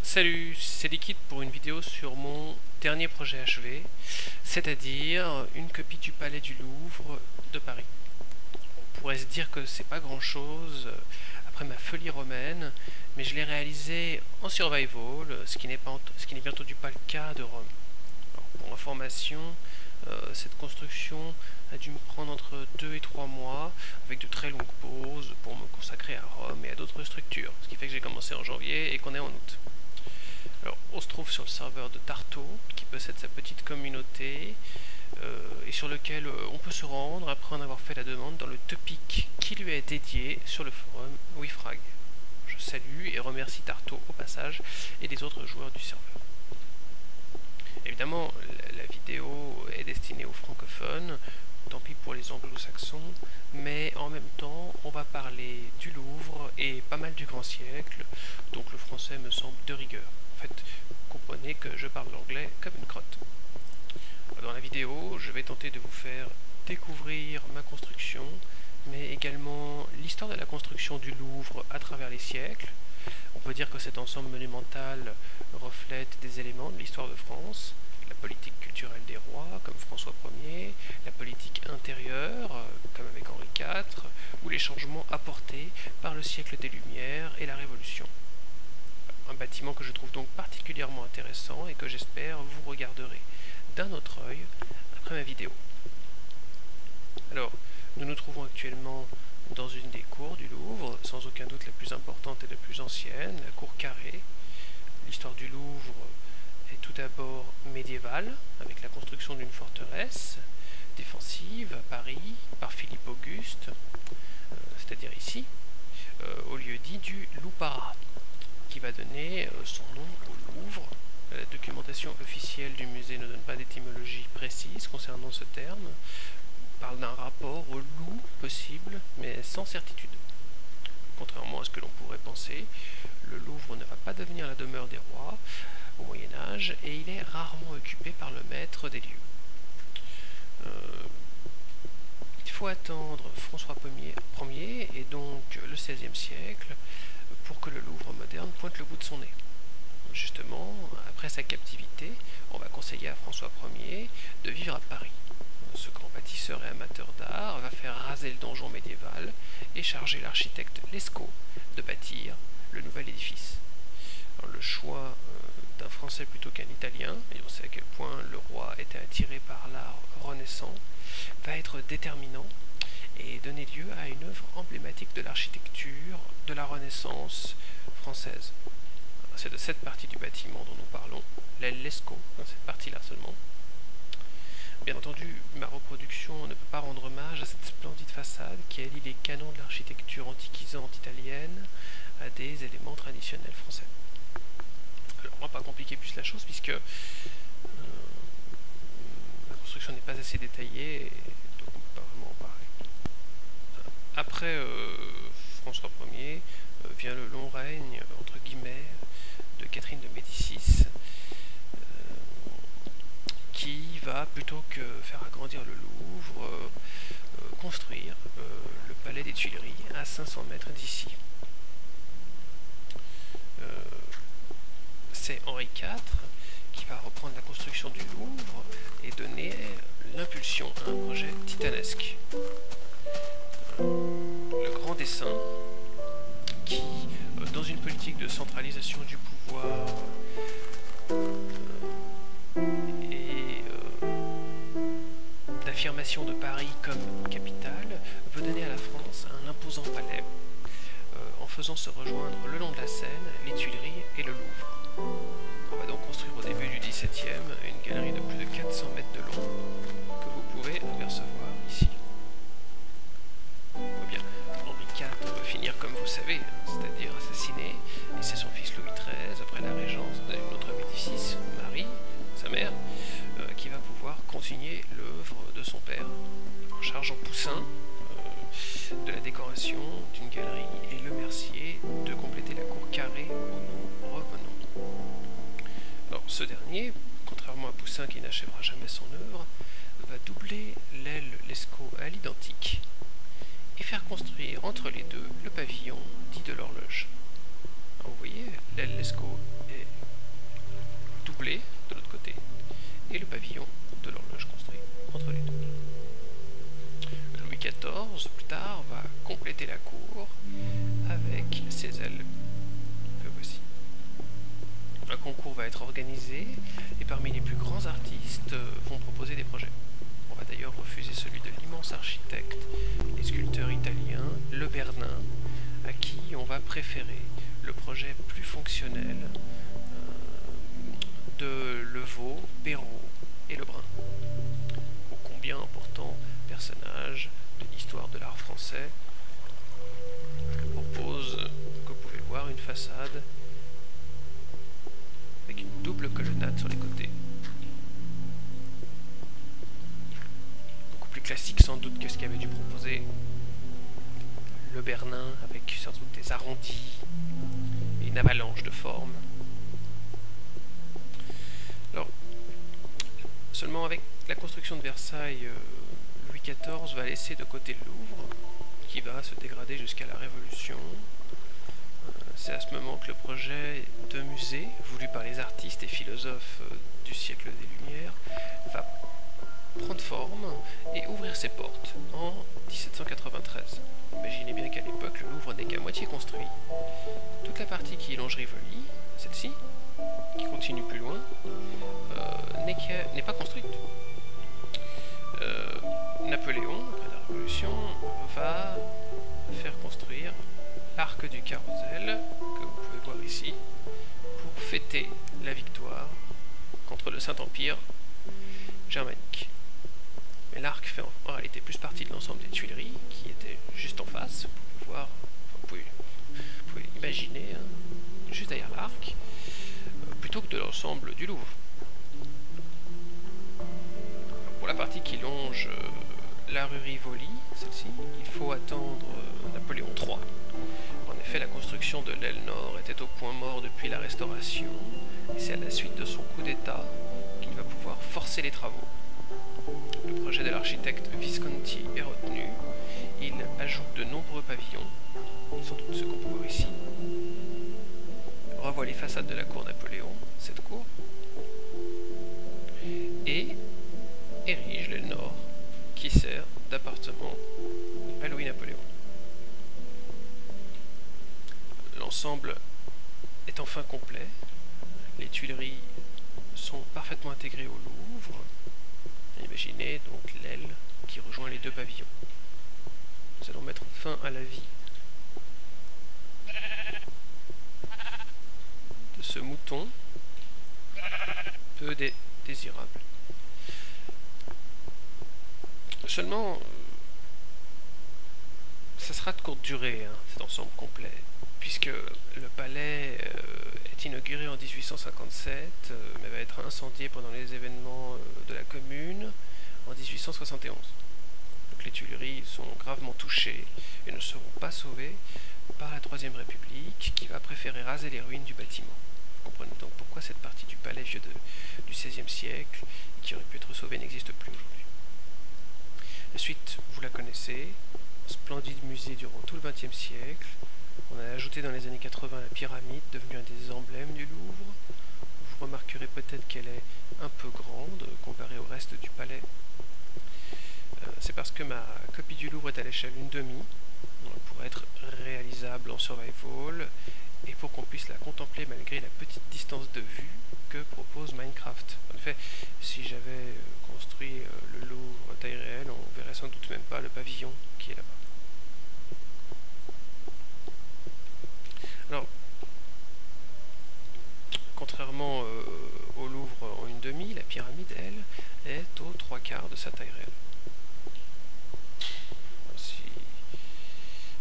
Salut, c'est Liquide pour une vidéo sur mon dernier projet achevé, c'est-à-dire une copie du Palais du Louvre de Paris. On pourrait se dire que c'est pas grand-chose après ma folie romaine, mais je l'ai réalisé en survival, ce qui n'est bien entendu pas le cas de Rome. Alors, pour information, cette construction a dû me prendre entre 2 et 3 mois, avec de très longues pauses pour me consacrer à Rome et à d'autres structures, ce qui fait que j'ai commencé en janvier et qu'on est en août. Alors, on se trouve sur le serveur de Tarto, qui possède sa petite communauté, et sur lequel on peut se rendre après en avoir fait la demande dans le topic qui lui est dédié sur le forum Wifrag. Je salue et remercie Tarto au passage et les autres joueurs du serveur. Évidemment, la vidéo est destinée aux francophones, tant pis pour les anglo-saxons, mais en même temps, on va parler du Louvre et pas mal du grand siècle, donc le français me semble de rigueur. En fait, comprenez que je parle l'anglais comme une crotte. Dans la vidéo, je vais tenter de vous faire découvrir ma construction, mais également l'histoire de la construction du Louvre à travers les siècles. On peut dire que cet ensemble monumental reflète des éléments de l'histoire de France, la politique culturelle des rois, comme François Ier, la politique intérieure, comme avec Henri IV, ou les changements apportés par le siècle des Lumières et la Révolution. Un bâtiment que je trouve donc particulièrement intéressant et que j'espère vous regarderez d'un autre œil après ma vidéo. Alors, nous nous trouvons actuellement dans une des cours du Louvre, sans aucun doute la plus importante et la plus ancienne, la cour carrée. L'histoire du Louvre est tout d'abord médiévale, avec la construction d'une forteresse défensive à Paris par Philippe Auguste, c'est-à-dire ici, au lieu dit du Loupara, qui va donner son nom au Louvre. La documentation officielle du musée ne donne pas d'étymologie précise concernant ce terme. On parle d'un rapport au loup possible, mais sans certitude. Contrairement à ce que l'on pourrait penser, le Louvre ne va pas devenir la demeure des rois au Moyen-Âge, et il est rarement occupé par le maître des lieux. Il faut attendre François Ier, et donc le XVIe siècle, pour que le Louvre moderne pointe le bout de son nez. Justement, après sa captivité, on va conseiller à François Ier de vivre à Paris. Ce grand bâtisseur et amateur d'art va faire raser le donjon médiéval et charger l'architecte Lescaut de bâtir le nouvel édifice. Alors, le choix d'un Français plutôt qu'un Italien, et on sait à quel point le roi était attiré par l'art renaissant, va être déterminant et donner lieu à une œuvre emblématique de l'architecture de la Renaissance française. C'est de cette partie du bâtiment dont nous parlons, l'aile Lescaut, dans cette partie-là seulement. Bien entendu, ma reproduction ne peut pas rendre hommage à cette splendide façade qui allie les canons de l'architecture antiquisante italienne à des éléments traditionnels français. Alors, on va pas compliquer plus la chose puisque la construction n'est pas assez détaillée et donc on ne peut pas vraiment en parler. Après François Ier vient le long règne, entre guillemets, de Catherine de Médicis, qui va, plutôt que faire agrandir le Louvre, construire le palais des Tuileries à 500 mètres d'ici. C'est Henri IV qui va reprendre la construction du Louvre et donner l'impulsion à un projet titanesque. Le grand dessin qui, dans une politique de centralisation du pouvoir et d'affirmation de Paris comme capitale, veut donner à la France un imposant palais, en faisant se rejoindre le long de la Seine, les Tuileries et le Louvre. On va donc construire au début du XVIIe une galerie de plus de 400 mètres de long que vous pouvez apercevoir ici. Bien, Henri IV va finir comme vous savez, c'est-à-dire assassiné, et c'est son fils Louis XIII, après la régence d'une autre Médicis, Marie, sa mère, qui va pouvoir continuer l'œuvre de son père, en chargeant Poussin de la décoration d'une galerie et Le Mercier de compléter la cour carrée où nous revenons. Alors ce dernier, contrairement à Poussin qui n'achèvera jamais son œuvre, va doubler l'aile Lescaut à l'identique et faire construire entre les deux le pavillon dit de l'horloge. Vous voyez, l'aile Lescaut est doublé de l'autre côté, et le pavillon de l'horloge construit entre les deux. Louis XIV, plus tard, va compléter la cour avec ses ailes que voici. Un concours va être organisé et parmi les plus grands artistes vont proposer des projets. On va d'ailleurs refuser celui de l'immense architecte et sculpteur italien Le Bernin, à qui on va préférer le projet plus fonctionnel de Levaux, Perrault et Lebrun. Ô combien important personnage de l'histoire de l'art français. Je propose, comme vous pouvez le voir, une façade avec une double colonnade sur les côtés. Beaucoup plus classique sans doute que ce qu'avait dû proposer Le Bernin, avec sans doute des arrondis et une avalanche de formes. Alors, seulement avec la construction de Versailles, Louis XIV va laisser de côté le Louvre, qui va se dégrader jusqu'à la Révolution. C'est à ce moment que le projet de musée, voulu par les artistes et philosophes du siècle des Lumières, va prendre forme et ouvrir ses portes en 1793. Imaginez bien qu'à l'époque, le Louvre n'est qu'à moitié construit. Toute la partie qui longe Rivoli, celle-ci, qui continue plus loin, n'est pas construite. Napoléon, après la Révolution, va faire construire l'arc du Carrousel, que vous pouvez voir ici, pour fêter la victoire contre le Saint-Empire germanique. Mais l'arc fait en réalité plus partie de l'ensemble des Tuileries, qui étaient juste en face. Vous pouvez voir, vous pouvez imaginer, hein, juste derrière l'arc, plutôt que de l'ensemble du Louvre. Pour la partie qui longe la rue Rivoli, celle-ci, il faut attendre Napoléon III. En effet, la construction de l'aile nord était au point mort depuis la Restauration, et c'est à la suite de son coup d'État qu'il va pouvoir forcer les travaux. Le projet de l'architecte Visconti est retenu. Il ajoute de nombreux pavillons, sans doute ceux qu'on peut voir ici. Revoit les façades de la cour Napoléon, cette cour, et érige l'aile nord, qui sert d'appartement à Louis-Napoléon. L'ensemble est enfin complet. Les Tuileries sont parfaitement intégrées au Louvre. Imaginez donc l'aile qui rejoint les deux pavillons. Nous allons mettre fin à la vie de ce mouton peu désirable. Seulement, ça sera de courte durée, hein, cet ensemble complet, puisque le palais est inauguré en 1857, mais va être incendié pendant les événements de la Commune en 1871. Donc les Tuileries sont gravement touchées et ne seront pas sauvées par la Troisième République, qui va préférer raser les ruines du bâtiment. Vous comprenez donc pourquoi cette partie du palais vieux du XVIe siècle, qui aurait pu être sauvée, n'existe plus aujourd'hui. La suite, vous la connaissez, un splendide musée durant tout le XXe siècle. On a ajouté dans les années 80 la pyramide, devenue un des emblèmes du Louvre. Vous remarquerez peut-être qu'elle est un peu grande comparée au reste du palais. C'est parce que ma copie du Louvre est à l'échelle 1/2, pour être réalisable en survival, et pour qu'on puisse la contempler malgré la petite distance de vue que propose Minecraft. En effet, si j'avais construit le Louvre taille réelle, on verrait sans doute même pas le pavillon qui est là-bas. Alors, contrairement au Louvre en 1/2, la pyramide, elle, est aux 3/4 de sa taille réelle.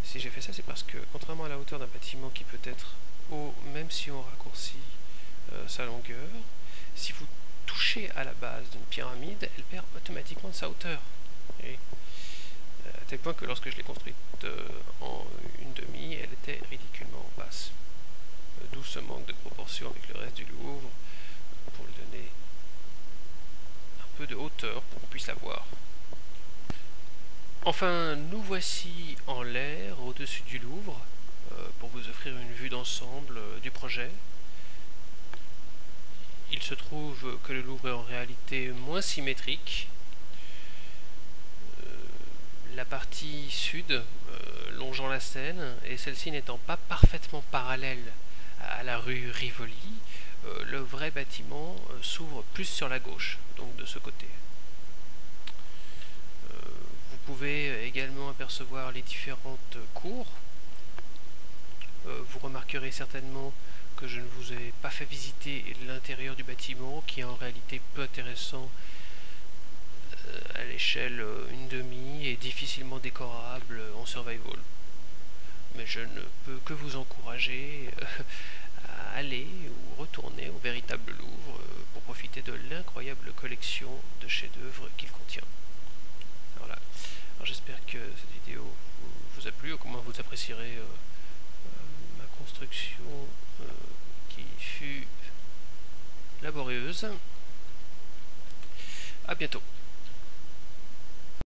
Si j'ai fait ça, c'est parce que, contrairement à la hauteur d'un bâtiment qui peut être haut, même si on raccourcit sa longueur, si vous touchez à la base d'une pyramide, elle perd automatiquement de sa hauteur. Et, à tel point que lorsque je l'ai construite en 1/2, elle était ridiculement basse. D'où ce manque de proportion avec le reste du Louvre, pour lui donner un peu de hauteur pour qu'on puisse la voir. Enfin, nous voici en l'air, au-dessus du Louvre, pour vous offrir une vue d'ensemble du projet. il se trouve que le Louvre est en réalité moins symétrique. La partie sud longeant la Seine, et celle-ci n'étant pas parfaitement parallèle à la rue Rivoli, le vrai bâtiment s'ouvre plus sur la gauche, donc de ce côté. Vous pouvez également apercevoir les différentes cours. Vous remarquerez certainement que je ne vous ai pas fait visiter l'intérieur du bâtiment, qui est en réalité peu intéressant à l'échelle 1/2 et difficilement décorable en survival. Mais je ne peux que vous encourager à aller ou retourner au véritable Louvre pour profiter de l'incroyable collection de chefs-d'œuvre qu'il contient. Voilà. Alors j'espère que cette vidéo vous a plu, ou comment vous apprécierez ma construction qui fut laborieuse. À bientôt.